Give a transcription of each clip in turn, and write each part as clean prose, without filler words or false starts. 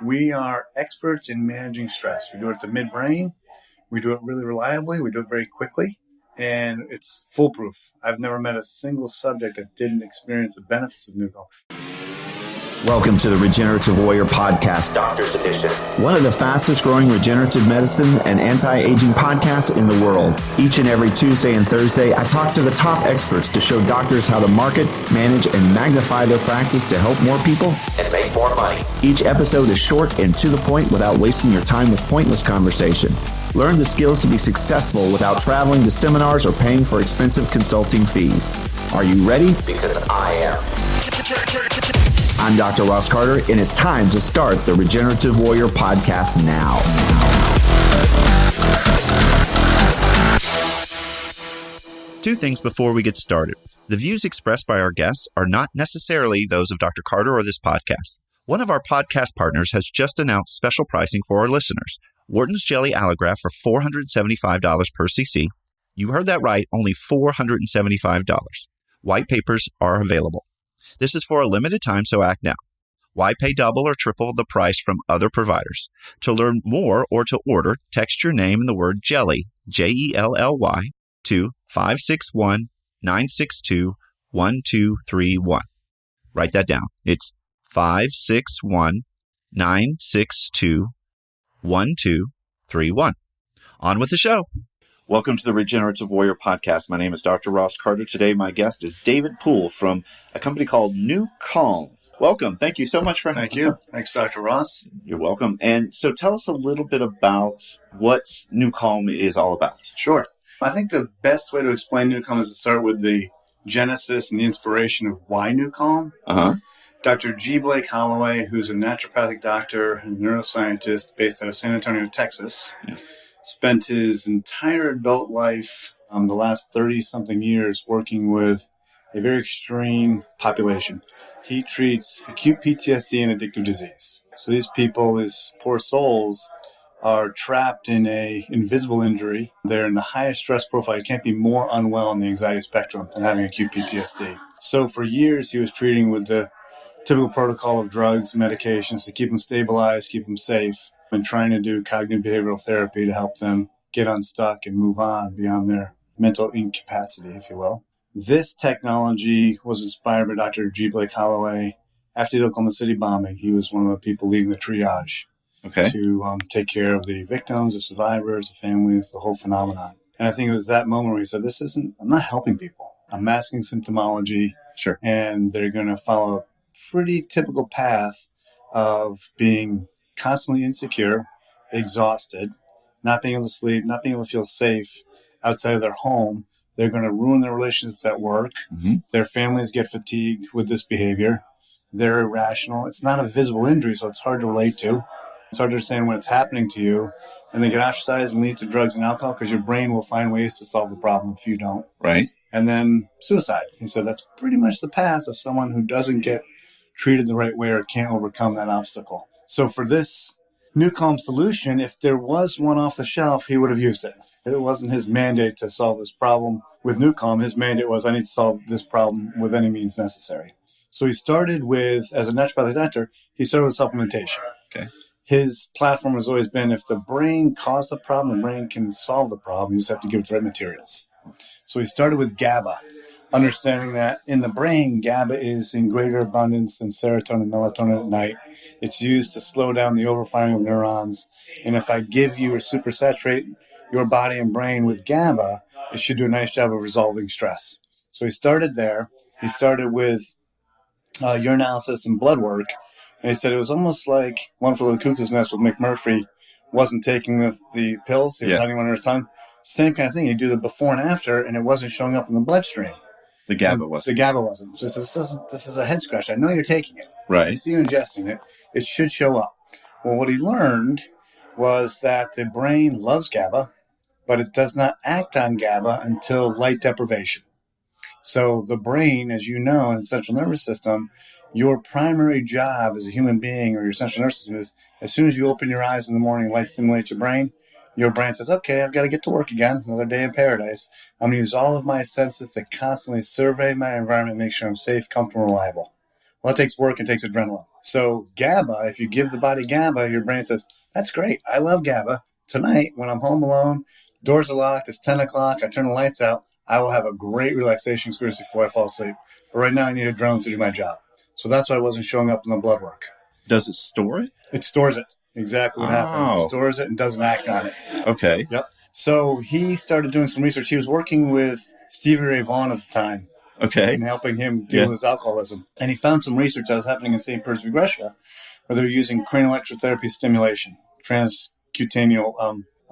We are experts in managing stress. We do it at the midbrain. We do it really reliably. We do it very quickly. And it's foolproof. I've never met a single subject that didn't experience the benefits of nuclear. Welcome to the Regenerative Warrior Podcast, Doctor's Edition. One of the fastest growing regenerative medicine and anti-aging podcasts in the world. Each and every Tuesday and Thursday, I talk to the top experts to show doctors how to market, manage, and magnify their practice to help more people and make more money. Each episode is short and to the point without wasting your time with pointless conversation. Learn the skills to be successful without traveling to seminars or paying for expensive consulting fees. Are you ready? Because I am. I'm Dr. Ross Carter, and it's time to start the Regenerative Warrior Podcast now. Two things before we get started. The views expressed by our guests are not necessarily those of Dr. Carter or this podcast. One of our podcast partners has just announced special pricing for our listeners. Wharton's Jelly Allograft for $475 per cc. You heard that right, only $475. White papers are available. This is for a limited time, so act now. Why pay double or triple the price from other providers? To learn more or to order, text your name and the word JELLY, Jelly, to 561-962-1231. Write that down. It's 561-962-1231. On with the show. Welcome to the Regenerative Warrior Podcast. My name is Dr. Ross Carter. Today, my guest is David Poole from a company called New Calm. Welcome. Thank you so much for Thank you. Thanks, Dr. Ross. You're welcome. And so tell us a little bit about what New Calm is all about. Sure. I think the best way to explain New Calm is to start with the genesis and the inspiration of why New Calm. Dr. G. Blake Holloway, who's a naturopathic doctor and neuroscientist based out of San Antonio, Texas, spent his entire adult life, the last 30-something years, working with a very extreme population. He treats acute PTSD and addictive disease. So these people, these poor souls, are trapped in a invisible injury. They're in the highest stress profile. You can't be more unwell on the anxiety spectrum than having acute PTSD. So for years, he was treating with the typical protocol of drugs, medications to keep them stabilized, keep them safe, and trying to do cognitive behavioral therapy to help them get unstuck and move on beyond their mental incapacity, if you will. This technology was inspired by Dr. G. Blake Holloway. After the Oklahoma City bombing, he was one of the people leading the triage to take care of the victims, the survivors, the families, the whole phenomenon. And I think it was that moment where he said, I'm not helping people. I'm masking symptomology. Sure. And they're going to follow a pretty typical path of being constantly insecure, exhausted, not being able to sleep, not being able to feel safe outside of their home. They're going to ruin their relationships at work. Their families get fatigued with this behavior. They're irrational. It's not a visible injury, so it's hard to relate to. It's hard to understand when it's happening to you. And they get ostracized and lead to drugs and alcohol because your brain will find ways to solve the problem if you don't. Right. And then suicide. He said that's pretty much the path of someone who doesn't get treated the right way or can't overcome that obstacle. So for this New Calm solution, if there was one off the shelf, he would have used it. It wasn't his mandate to solve this problem with New Calm. His mandate was, I need to solve this problem with any means necessary. So he started with, as a naturopathic doctor, he started with supplementation. Okay. His platform has always been, if the brain caused the problem, the brain can solve the problem. You just have to give it the right materials. So he started with GABA, understanding that in the brain, GABA is in greater abundance than serotonin and melatonin at night. It's used to slow down the overfiring of neurons. And if I give you or supersaturate your body and brain with GABA, it should do a nice job of resolving stress. So he started there. He started with urinalysis and blood work. And he said it was almost like One Flew Over the Cuckoo's Nest with McMurphy wasn't taking the pills. He was hiding under his tongue. Same kind of thing. You do the before and after, and it wasn't showing up in the bloodstream. The GABA wasn't. The GABA wasn't. So this is a head scratch. I know you're taking it. Right. I see you ingesting it. It should show up. Well, what he learned was that the brain loves GABA, but it does not act on GABA until light deprivation. So the brain, as you know, and central nervous system, your primary job as a human being or your central nervous system is as soon as you open your eyes in the morning, light stimulates your brain says, okay, I've got to get to work again. Another day in paradise. I'm going to use all of my senses to constantly survey my environment, make sure I'm safe, comfortable, reliable. Well, it takes work and takes adrenaline. So GABA, if you give the body GABA, your brain says, that's great. I love GABA. Tonight, when I'm home alone, the doors are locked, it's 10 o'clock, I turn the lights out, I will have a great relaxation experience before I fall asleep. But right now, I need adrenaline to do my job. So that's why I wasn't showing up in the blood work. Does it store it? It stores it. Exactly what happens. It stores it and doesn't act on it. Okay. Yep. So he started doing some research. He was working with Stevie Ray Vaughan at the time. Okay. And helping him deal with his alcoholism. And he found some research that was happening in St. Petersburg, Russia, where they were using cranial electrotherapy stimulation, transcutaneal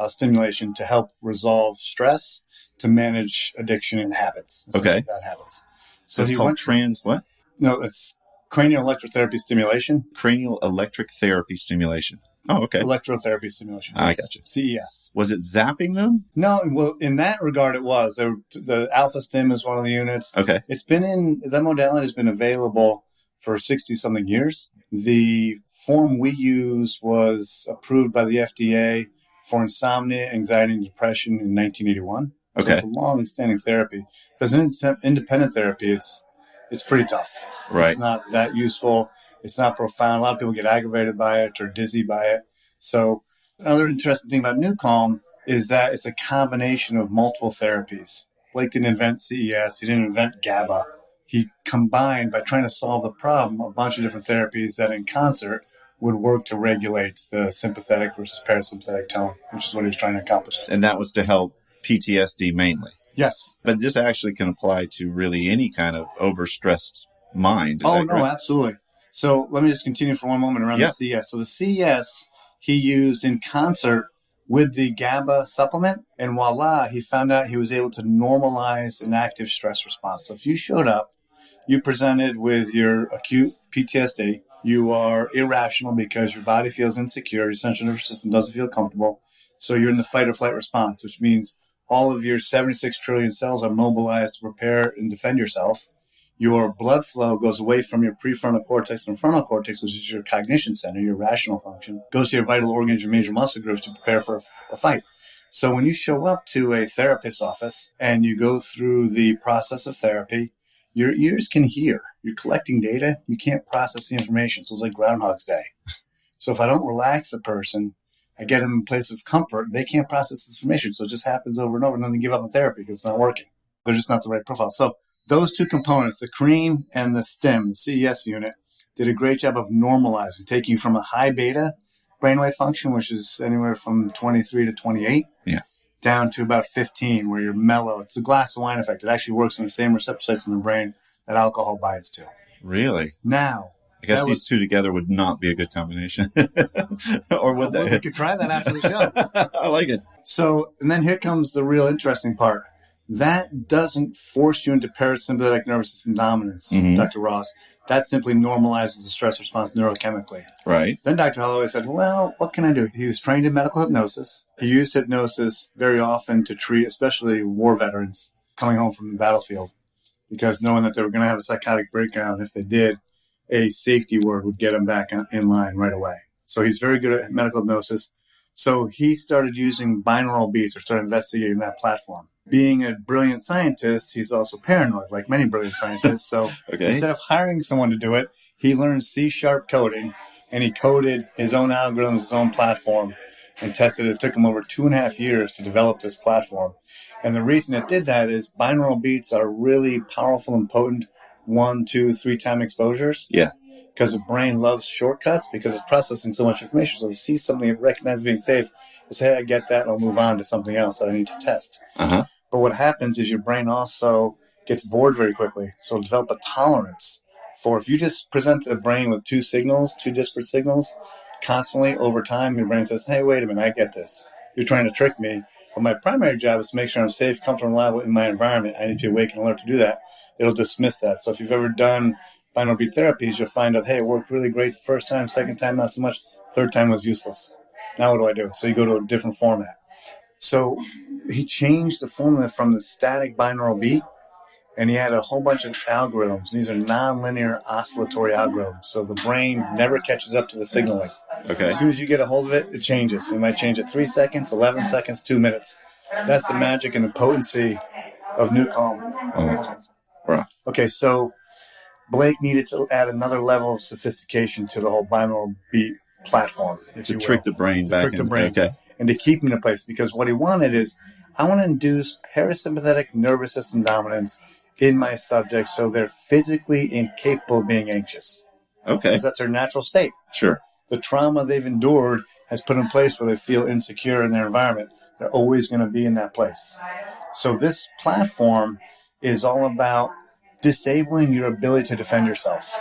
stimulation to help resolve stress, to manage addiction and habits. Okay. Bad habits. So it's called what? No, it's cranial electrotherapy stimulation. Cranial electric therapy stimulation. Oh, okay. Electrotherapy stimulation. I got you. CES. Was it zapping them? No, well, in that regard, it was. The alpha stim is one of the units. Okay. That modality has been available for 60-something years. The form we use was approved by the FDA for insomnia, anxiety, and depression in 1981. Okay. So it's a long-standing therapy. But as an independent therapy, it's pretty tough. Right. It's not that useful. It's not profound. A lot of people get aggravated by it or dizzy by it. So another interesting thing about NuCalm is that it's a combination of multiple therapies. Blake didn't invent CES. He didn't invent GABA. He combined, by trying to solve the problem, a bunch of different therapies that in concert would work to regulate the sympathetic versus parasympathetic tone, which is what he was trying to accomplish. And that was to help PTSD mainly. Yes. But this actually can apply to really any kind of overstressed mind. Oh, no, absolutely. So let me just continue for one moment around the CES. So the CES he used in concert with the GABA supplement, and voila, he found out he was able to normalize an active stress response. So if you showed up, you presented with your acute PTSD, you are irrational because your body feels insecure, your central nervous system doesn't feel comfortable, so you're in the fight or flight response, which means all of your 76 trillion cells are mobilized to prepare and defend yourself. Your blood flow goes away from your prefrontal cortex and frontal cortex, which is your cognition center, your rational function, goes to your vital organs, your major muscle groups to prepare for a fight. So when you show up to a therapist's office and you go through the process of therapy, your ears can hear. You're collecting data. You can't process the information. So it's like Groundhog's Day. So if I don't relax the person, I get them in a place of comfort, they can't process this information. So it just happens over and over, and then they give up on therapy because it's not working. They're just not the right profile. So those two components, the cream and the stim, the CES unit, did a great job of normalizing, taking you from a high beta brainwave function, which is anywhere from 23 to 28, down to about 15, where you're mellow. It's the glass of wine effect. It actually works on the same receptor sites in the brain that alcohol binds to. Really? Now, I guess these two together would not be a good combination. Or would they? We could try that after the show. I like it. So, and then here comes the real interesting part. That doesn't force you into parasympathetic nervous system dominance, Dr. Ross. That simply normalizes the stress response neurochemically. Right. Then Dr. Holloway said, well, what can I do? He was trained in medical hypnosis. He used hypnosis very often to treat, especially war veterans coming home from the battlefield, because knowing that they were going to have a psychotic breakdown, if they did, a safety word would get them back in line right away. So he's very good at medical hypnosis. So he started using binaural beats, or started investigating that platform. Being a brilliant scientist, he's also paranoid, like many brilliant scientists. So instead of hiring someone to do it, he learned C# coding, and he coded his own algorithms, his own platform, and tested it. It took him over 2.5 years to develop this platform. And the reason it did that is binaural beats are really powerful and potent 1, 2, 3 time exposures. Yeah. Because the brain loves shortcuts because it's processing so much information. So if you see something it recognizes being safe, it's, hey, I get that, and I'll move on to something else that I need to test. But what happens is your brain also gets bored very quickly. So it'll develop a tolerance for, if you just present the brain with two disparate signals, constantly over time, your brain says, hey, wait a minute, I get this. You're trying to trick me. But my primary job is to make sure I'm safe, comfortable, and reliable in my environment. I need to be awake and alert to do that. It'll dismiss that. So if you've ever done binaural beat therapies, you'll find out, hey, it worked really great the first time, second time, not so much, third time was useless. Now what do I do? So you go to a different format. So he changed the formula from the static binaural beat, and he had a whole bunch of algorithms. These are nonlinear oscillatory algorithms. So the brain never catches up to the signaling. Okay. As soon as you get a hold of it, it changes. It might change at 3 seconds, 11 seconds, 2 minutes. That's the magic and the potency of NuCalm. Right. Okay, so Blake needed to add another level of sophistication to the whole binaural beat platform, if you will. To trick the brain back in. Okay. And to keep him in place, because what he wanted is, I want to induce parasympathetic nervous system dominance in my subjects so they're physically incapable of being anxious. Okay. Because that's their natural state. Sure. The trauma they've endured has put in place where they feel insecure in their environment. They're always going to be in that place. So this platform is all about disabling your ability to defend yourself,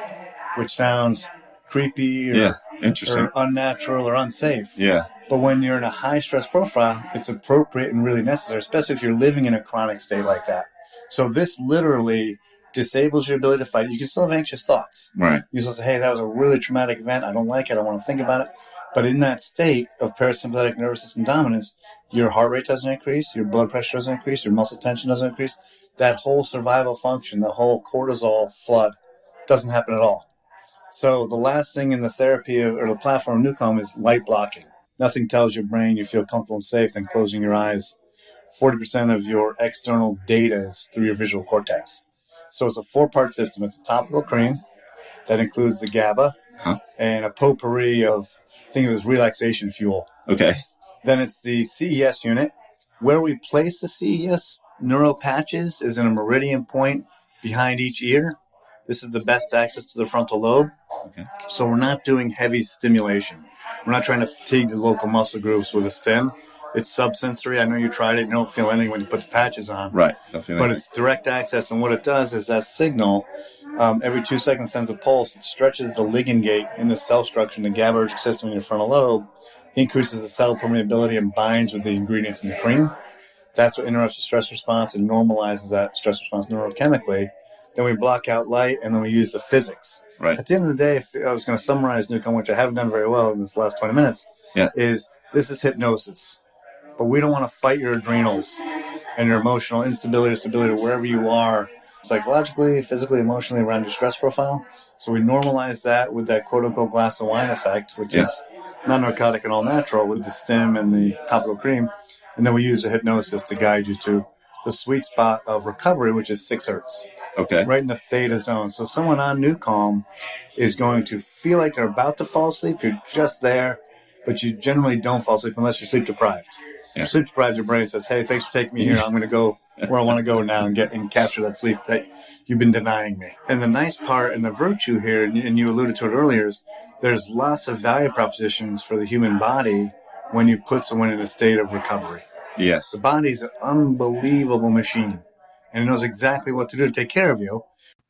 which sounds creepy or, interesting, or unnatural or unsafe. Yeah. But when you're in a high stress profile, it's appropriate and really necessary, especially if you're living in a chronic state like that. So this literally disables your ability to fight. You can still have anxious thoughts. Right. You still say, hey, that was a really traumatic event. I don't like it. I want to think about it. But in that state of parasympathetic nervous system dominance, your heart rate doesn't increase, your blood pressure doesn't increase, your muscle tension doesn't increase. That whole survival function, the whole cortisol flood doesn't happen at all. So the last thing in the therapy or the platform of Newcomb is light blocking. Nothing tells your brain you feel comfortable and safe than closing your eyes. 40% of your external data is through your visual cortex. So it's a 4-part system. It's a topical cream that includes the GABA and a potpourri of, think of it as relaxation fuel. Okay. Then it's the CES unit. Where we place the CES neural patches is in a meridian point behind each ear. This is the best access to the frontal lobe. Okay. So we're not doing heavy stimulation. We're not trying to fatigue the local muscle groups with a stim. It's subsensory. I know you tried it. You don't feel anything when you put the patches on. Right. Don't feel anything. But it's direct access. And what it does is that signal, every 2 seconds sends a pulse. It stretches the ligand gate in the cell structure in the GABAergic system in your frontal lobe, increases the cell permeability and binds with the ingredients in the cream. That's what interrupts the stress response and normalizes that stress response neurochemically. Then we block out light, and then we use the physics. Right. At the end of the day, if I was going to summarize Newcomb, which I haven't done very well in this last 20 minutes, is this is hypnosis. But we don't want to fight your adrenals and your emotional instability or stability wherever you are, psychologically, physically, emotionally around your stress profile. So we normalize that with that quote-unquote glass of wine effect, which is non-narcotic and all natural with the stim and the topical cream. And then we use the hypnosis to guide you to the sweet spot of recovery, which is 6 hertz. Okay. Right in the theta zone. So someone on Newcomb is going to feel like they're about to fall asleep. You're just there, but you generally don't fall asleep unless you're sleep deprived. Yeah. You're sleep deprived, your brain says, hey, thanks for taking me here. I'm going to go where I want to go now and capture that sleep that you've been denying me. And the nice part and the virtue here, and you alluded to it earlier, is there's lots of value propositions for the human body when you put someone in a state of recovery. Yes. The body's an unbelievable machine, and it knows exactly what to do to take care of you.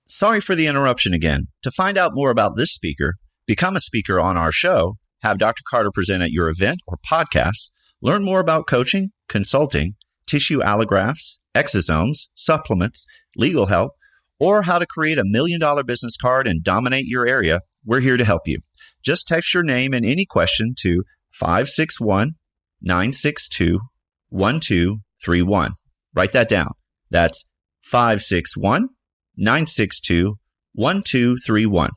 Sorry for the interruption again. To find out more about this speaker, become a speaker on our show, have Dr. Carter present at your event or podcast, learn more about coaching, consulting, tissue allografts, exosomes, supplements, legal help, or how to create $1 million business card and dominate your area, we're here to help you. Just text your name and any question to 561-962-1231. Write that down. That's 561-962-1231.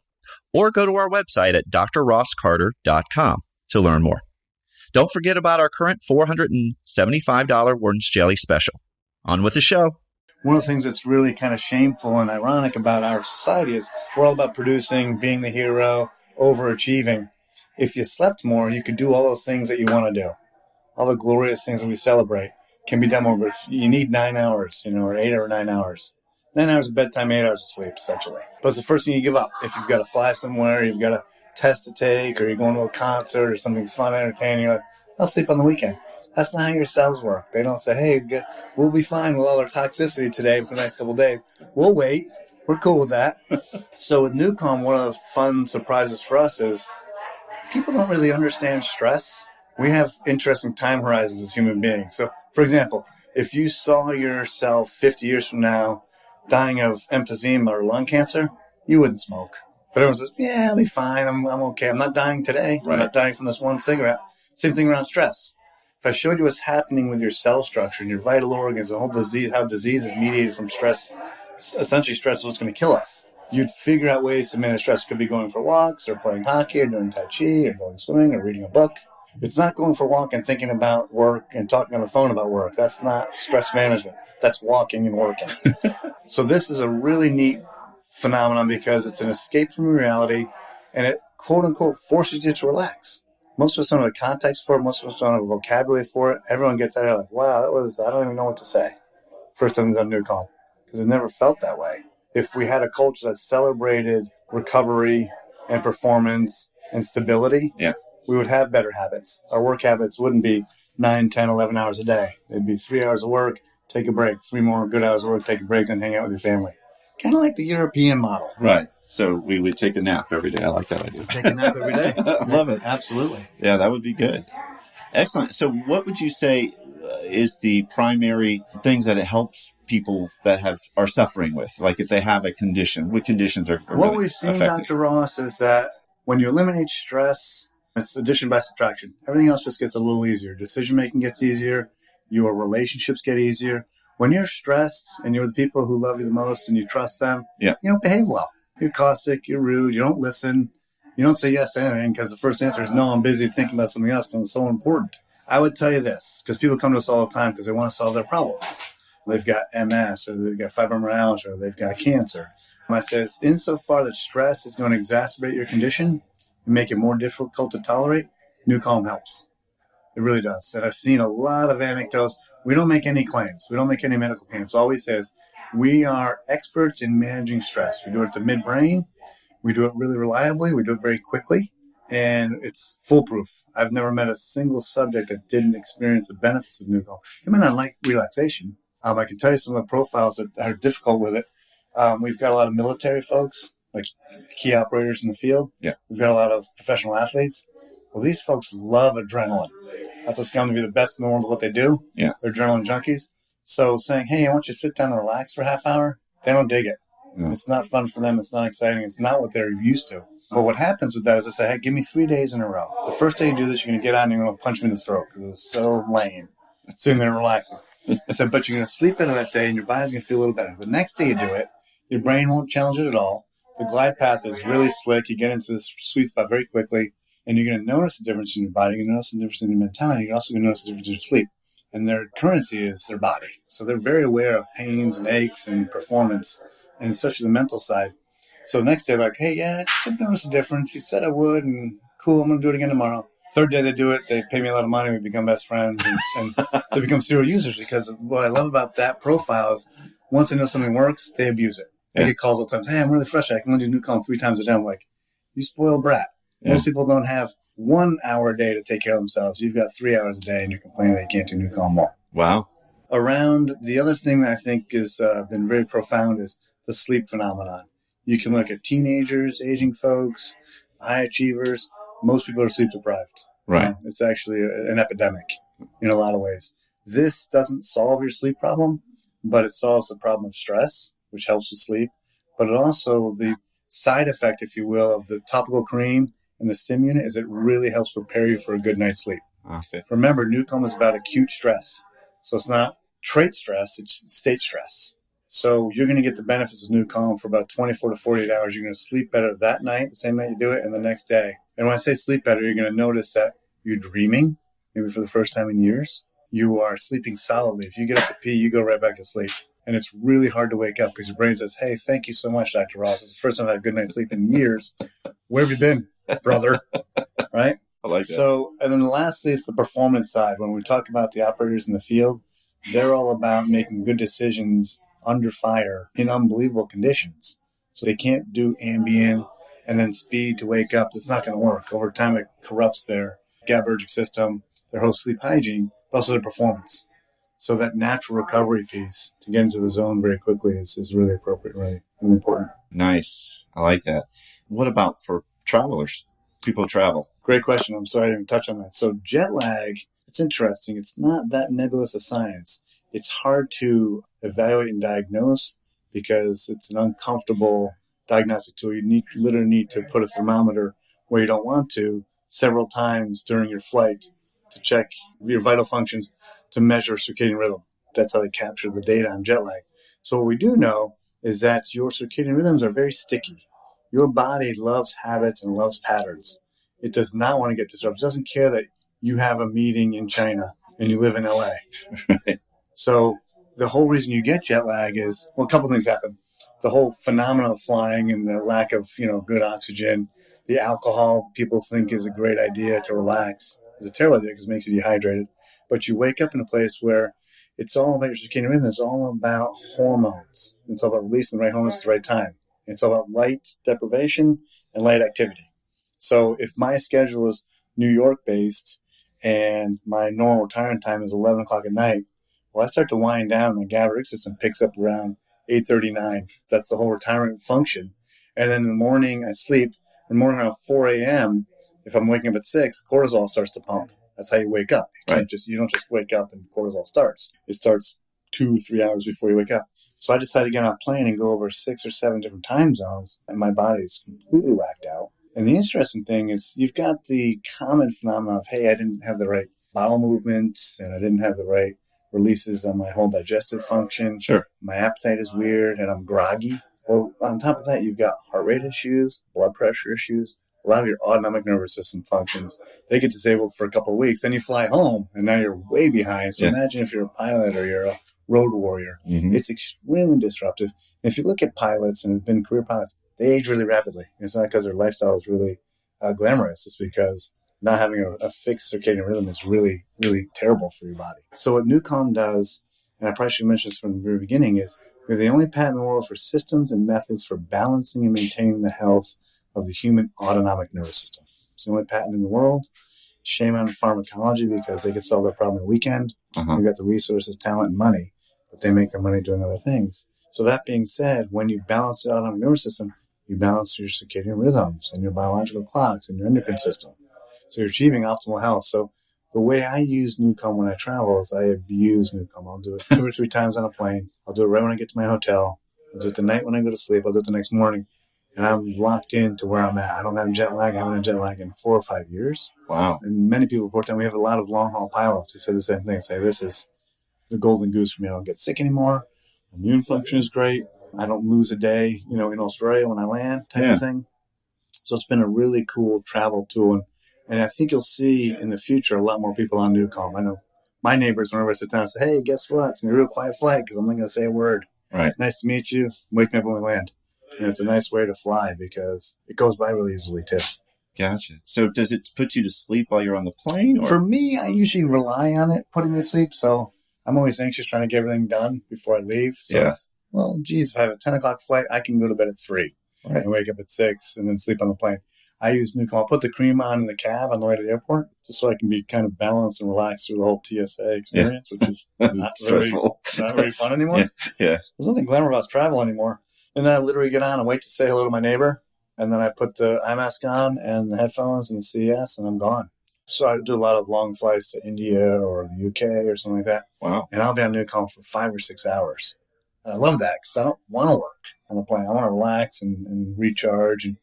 Or go to our website at drrosscarter.com to learn more. Don't forget about our current $475 Warden's Jelly special. On with the show. One of the things that's really kind of shameful and ironic about our society is we're all about producing, being the hero, overachieving. If you slept more, you could do all those things that you want to do. All the glorious things that we celebrate can be done more, but you need 9 hours, or 8 or 9 hours. 9 hours of bedtime, 8 hours of sleep, essentially. But it's the first thing you give up. If you've got to fly somewhere, you've got a test to take, or you're going to a concert or something's fun, entertaining, you're like, I'll sleep on the weekend. That's not how your cells work. They don't say, hey, we'll be fine with all our toxicity today for the next couple of days. We'll wait. We're cool with that. So with Newcomb, one of the fun surprises for us is people don't really understand stress. We have interesting time horizons as human beings. So, for example, if you saw yourself 50 years from now dying of emphysema or lung cancer, you wouldn't smoke. But everyone says, yeah, I'll be fine. I'm okay. I'm not dying today. Right. I'm not dying from this one cigarette. Same thing around stress. If I showed you what's happening with your cell structure and your vital organs, the whole disease, how disease is mediated from stress, essentially stress is what's going to kill us. You'd figure out ways to manage stress. It could be going for walks or playing hockey or doing Tai Chi or going swimming or reading a book. It's not going for a walk and thinking about work and talking on the phone about work. That's not stress management. That's walking and working. So this is a really neat phenomenon because it's an escape from reality, and it, quote unquote, forces you to relax. Most of us don't have a context for it. Most of us don't have a vocabulary for it. Everyone gets out there like, wow, I don't even know what to say. First time I've done New Calm, because it never felt that way. If we had a culture that celebrated recovery and performance and stability, we would have better habits. Our work habits wouldn't be 9, 10, 11 hours a day. It'd be 3 hours of work, take a break, 3 more good hours of work, take a break, then hang out with your family. Kind of like the European model. Right. So we would take a nap every day. I like that idea. Take a nap every day. I love it. Absolutely. Yeah, that would be good. Excellent. So what would you say is the primary things that it helps people that are suffering with? Like if they have a condition, what conditions are what really we've seen, effective? Dr. Ross, is that when you eliminate stress, it's addition by subtraction. Everything else just gets a little easier. Decision-making gets easier. Your relationships get easier. When you're stressed and you're with the people who love you the most and you trust them, you don't behave well. You're caustic, you're rude, you don't listen, you don't say yes to anything because the first answer is no, I'm busy thinking about something else because it's so important. I would tell you this, because people come to us all the time because they want to solve their problems. They've got MS, or they've got fibromyalgia, or they've got cancer. And I say, insofar that stress is going to exacerbate your condition and make it more difficult to tolerate, New Calm helps. It really does. And I've seen a lot of anecdotes. We don't make any claims. We don't make any medical claims. All we say is we are experts in managing stress. We do it at the midbrain. We do it really reliably. We do it very quickly. And it's foolproof. I've never met a single subject that didn't experience the benefits of New Calm. They may not like relaxation. I can tell you some of the profiles that are difficult with it. We've got a lot of military folks, like key operators in the field. Yeah. We've got a lot of professional athletes. Well, these folks love adrenaline. That's what's going to be the best in the world of what they do. Yeah. They're adrenaline junkies. So saying, hey, I want you to sit down and relax for a half hour, they don't dig it. Yeah. It's not fun for them. It's not exciting. It's not what they're used to. But what happens with that is I say, hey, give me 3 days in a row. The first day you do this, you're going to get out and you're going to punch me in the throat because it's so lame. Sitting there relaxing. I said, but you're going to sleep better that day and your body's going to feel a little better. The next day you do it, your brain won't challenge it at all. The glide path is really slick. You get into this sweet spot very quickly, and you're going to notice the difference in your body. You're going to notice the difference in your mentality. You're also going to notice the difference in your sleep. And their currency is their body. So they're very aware of pains and aches and performance, and especially the mental side. So the next day, like, hey, yeah, I did notice a difference. You said I would, and cool, I'm going to do it again tomorrow. Third day they do it, they pay me a lot of money, we become best friends, and they become serial users, because what I love about that profile is once they know something works, they abuse it. I get calls all the time, hey, I'm really frustrated, I can only do New Calm 3 times a day. I'm like, you spoiled brat. Most people don't have 1 hour a day to take care of themselves. You've got 3 hours a day, and you're complaining that you can't do New Calm more. Wow. Around the other thing that I think has been very profound is the sleep phenomenon. You can look at teenagers, aging folks, high achievers. Most people are sleep deprived. Right. It's actually an epidemic in a lot of ways. This doesn't solve your sleep problem, but it solves the problem of stress, which helps with sleep. But it also, the side effect, if you will, of the topical cream and the stim unit is it really helps prepare you for a good night's sleep. Okay. Remember, New Calm is about acute stress. So it's not trait stress, it's state stress. So you're going to get the benefits of New Calm for about 24 to 48 hours. You're going to sleep better that night, the same night you do it, and the next day. And when I say sleep better, you're going to notice that you're dreaming, maybe for the first time in years. You are sleeping solidly. If you get up to pee, you go right back to sleep. And it's really hard to wake up because your brain says, hey, thank you so much, Dr. Ross. It's the first time I've had a good night's sleep in years. Where have you been, brother? Right? I like that. So, and then lastly, it's the performance side. When we talk about the operators in the field, they're all about making good decisions under fire in unbelievable conditions. So they can't do Ambien and then speed to wake up. It's not going to work. Over time, it corrupts their GABAergic system, their whole sleep hygiene, but also their performance. So that natural recovery piece to get into the zone very quickly is really appropriate, really important. Nice. I like that. What about for travelers, people who travel? Great question. I'm sorry I didn't touch on that. So jet lag, it's interesting. It's not that nebulous a science. It's hard to evaluate and diagnose because it's an uncomfortable diagnostic tool. You literally need to put a thermometer where you don't want to several times during your flight to check your vital functions to measure circadian rhythm. That's how they capture the data on jet lag. So what we do know is that your circadian rhythms are very sticky. Your body loves habits and loves patterns. It does not want to get disrupted. It doesn't care that you have a meeting in China and you live in LA. Right. So the whole reason you get jet lag is, well, a couple things happen. the whole phenomenon of flying and the lack of, good oxygen, the alcohol people think is a great idea to relax is a terrible idea because it makes you dehydrated. But you wake up in a place where it's all about your circadian rhythm. It's all about hormones. It's all about releasing the right hormones at the right time. It's all about light deprivation and light activity. So if my schedule is New York based and my normal retirement time is 11 o'clock at night, well, I start to wind down and the GABA system picks up around 8:39. That's the whole retirement function. And then in the morning I sleep. In the morning around 4 a.m., if I'm waking up at 6, cortisol starts to pump. That's how you wake up. You don't just wake up and cortisol starts. It starts 2-3 hours before you wake up. So I decided to get on a plane and go over 6 or 7 different time zones, and my body's completely whacked out. And the interesting thing is you've got the common phenomenon of, hey, I didn't have the right bowel movements, and I didn't have the right releases on my whole digestive function. Sure. My appetite is weird, and I'm groggy. Well, on top of that, you've got heart rate issues, blood pressure issues. A lot of your autonomic nervous system functions, they get disabled for a couple of weeks. Then you fly home, and now you're way behind. So imagine if you're a pilot or you're a road warrior. Mm-hmm. It's extremely disruptive. And if you look at pilots and have been career pilots, they age really rapidly. It's not because their lifestyle is really glamorous. It's because not having a fixed circadian rhythm is really, really terrible for your body. So what NuCalm does, and I probably should mention this from the very beginning, is we're the only patent in the world for systems and methods for balancing and maintaining the health of the human autonomic nervous system. It's the only patent in the world. Shame on pharmacology because they could solve that problem in a weekend. They've got the resources, talent, and money, but they make their money doing other things. So that being said, when you balance the autonomic nervous system, you balance your circadian rhythms and your biological clocks and your endocrine system. So you're achieving optimal health. So the way I use NuCalm when I travel is I abuse NuCalm. I'll do it 2 or 3 times on a plane. I'll do it right when I get to my hotel. I'll do it the night when I go to sleep. I'll do it the next morning. And I'm locked into where I'm at. I don't have jet lag. I haven't had jet lag in 4 or 5 years. Wow. And many people report that we have a lot of long-haul pilots who say the same thing. Say, this is the golden goose for me. I don't get sick anymore. My immune function is great. I don't lose a day, in Australia when I land type of thing. So it's been a really cool travel tool. And I think you'll see in the future a lot more people on NuCalm. I know my neighbors, whenever I sit down, say, hey, guess what? It's going to be a real quiet flight because I'm not going to say a word. Right. Nice to meet you. Wake me up when we land. And it's a nice way to fly because it goes by really easily, too. Gotcha. So does it put you to sleep while you're on the plane? Or? For me, I usually rely on it putting me to sleep. So I'm always anxious trying to get everything done before I leave. So if I have a 10 o'clock flight, I can go to bed at 3 and wake up at 6 and then sleep on the plane. I use NuCalm. I'll put the cream on in the cab on the way to the airport just so I can be kind of balanced and relaxed through the whole TSA experience, which is not stressful. Not very fun anymore. Yeah. There's nothing glamour about travel anymore. And then I literally get on and wait to say hello to my neighbor. And then I put the eye mask on and the headphones and the CS and I'm gone. So I do a lot of long flights to India or the UK or something like that. Wow. And I'll be on NuCalm for 5 or 6 hours. And I love that because I don't want to work on the plane. I want to relax and recharge and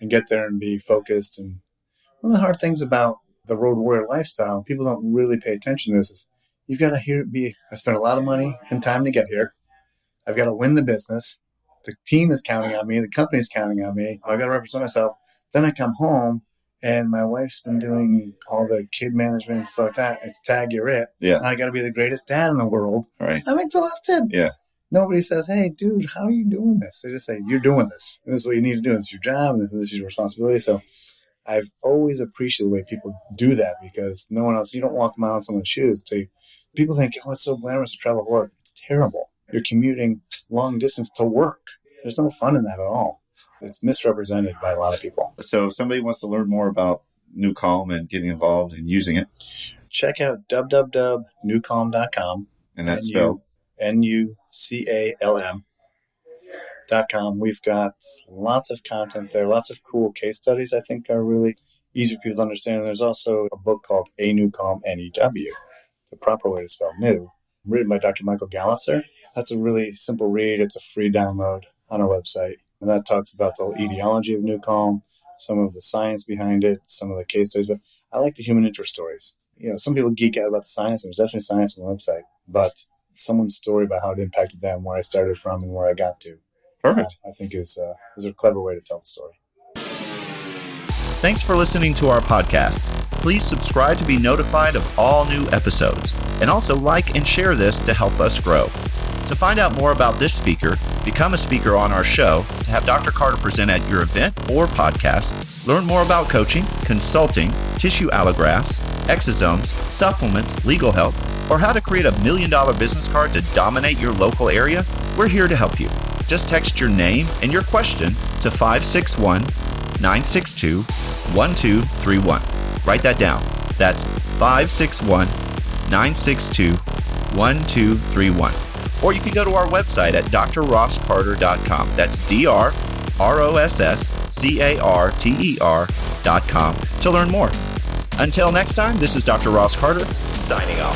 get there and be focused. And one of the hard things about the road warrior lifestyle, people don't really pay attention to this, is you've got to I spent a lot of money and time to get here. I've got to win the business. The team is counting on me. The company's counting on me. I've got to represent myself. Then I come home and my wife's been doing all the kid management and stuff like that. It's tag, you're it. Yeah. I got to be the greatest dad in the world. Right. I'm exhausted. Yeah. Nobody says, hey, dude, how are you doing this? They just say, you're doing this. And this is what you need to do. It's your job. And this is your responsibility. So I've always appreciated the way people do that because no one else, you don't walk a mile in someone's shoes. People think, oh, it's so glamorous to travel to work. It's terrible. You're commuting long distance to work. There's no fun in that at all. It's misrepresented by a lot of people. So if somebody wants to learn more about NuCalm and getting involved and using it, check out www.nucalm.com. And that's spelled NuCalm.com. We've got lots of content there, lots of cool case studies I think are really easy for people to understand. And there's also a book called A NuCalm, N-E-W, the proper way to spell new, written by Dr. Michael Galliser. That's a really simple read. It's a free download on our website. And that talks about the etiology of NuCalm, some of the science behind it, some of the case studies. But I like the human interest stories. Some people geek out about the science, and there's definitely science on the website. But someone's story about how it impacted them, where I started from, and where I got to. Perfect. I think is a clever way to tell the story. Thanks for listening to our podcast. Please subscribe to be notified of all new episodes. And also like and share this to help us grow. To find out more about this speaker, become a speaker on our show, to have Dr. Carter present at your event or podcast, learn more about coaching, consulting, tissue allografts, exosomes, supplements, legal help, or how to create $1 million business card to dominate your local area, we're here to help you. Just text your name and your question to 561-962-1231. Write that down. That's 561-962-1231. Or you can go to our website at drrosscarter.com. That's drrosscarter.com to learn more. Until next time, this is Dr. Ross Carter, signing off.